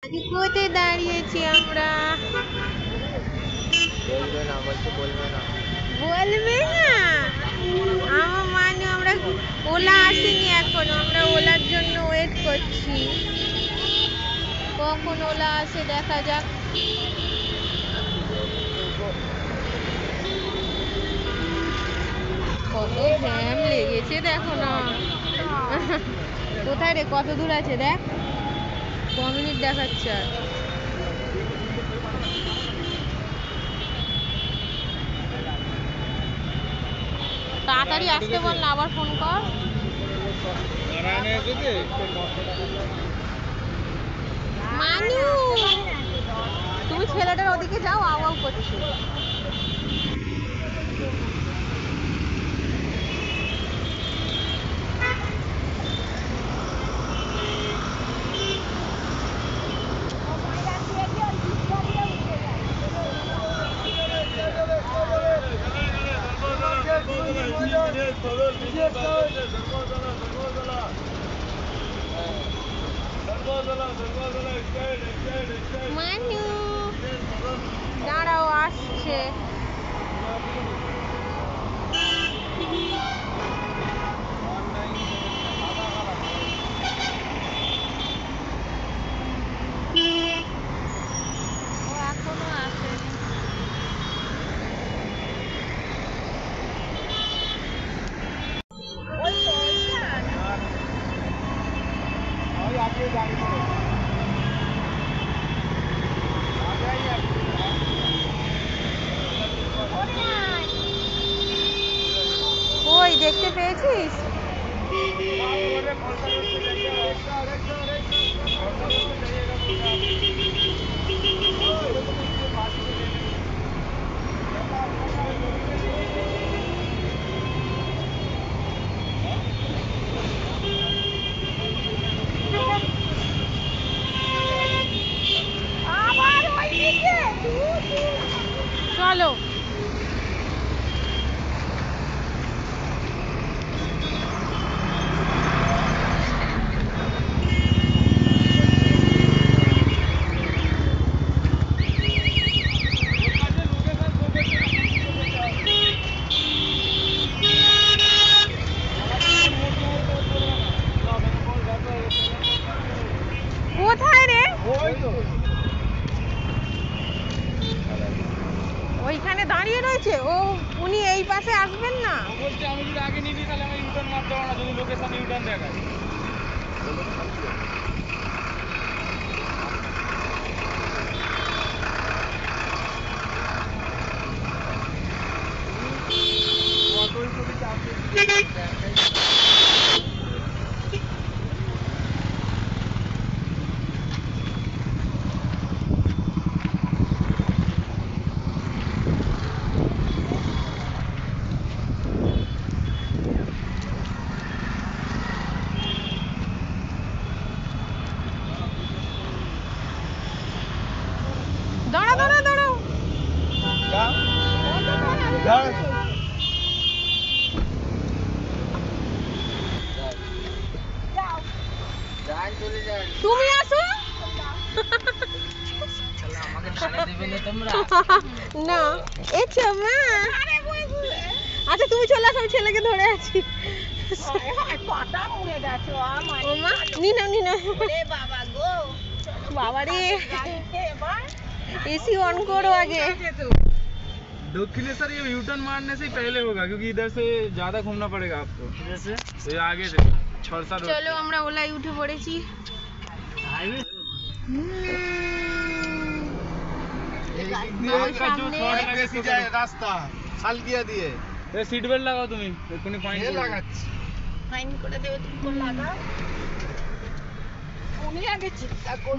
কোথায় দাঁড়িয়েছি আমরা? বলবে না আমার মানে আমরা ওলা আসেনি এখনো, আমরা ওলার জন্য ওয়েট করছি। কখন ওলা আসে দেখা যাক। কত জ্যাম লেগেছে দেখো না। কোথায় রে, কত দূর আছে দেখ, 9 মিনিট দেখাচ্ছে। আর তাড়াতাড়ি আসতে বল না, আবার ফোন কর। মানু তুমি ছেলেটার ওদিকে যাও, আওয়াও করছে। মানু দাঁড়াও, আসছে। ও এখনো আসেনি। ওই দেখতে পেয়েছিস? চলো কোথায় রে? ওইখানে দাঁড়িয়ে রয়েছে ও। উনি এই পাশে আসবেন না? বলছি আমি যদি আগে নিয়ে নিই তাহলে আমি ইউটার্ন মারতে পারবো না, যদি লোকেশন ইউটার্ন দেখায়। দাঁড়া দাঁড়া দাঁড়াও। তুমি আসো না। এসো মা। আচ্ছা তুমি চলে আসো, আমি ছেলেকে ধরে আছি। बाबा रे एसी ऑन करो आगे। दक्षिणेश्वर ये यूटर्न मारने से पहले होगा, क्योंकि इधर से ज्यादा घूमना पड़ेगा आपको। इधर से ये आगे से छड़सा रोड। चलो আমরা ওলাই উঠে পড়েছি। রাস্তা সালকিয়া দিয়ে সিট বেল্ট লাগাও, তুমি এক্ষুনি ফাইন লাগাচ্ছি। ফাইন করে দেবে, তুমি লাগাও। উনি আগে চিন্তা করুন।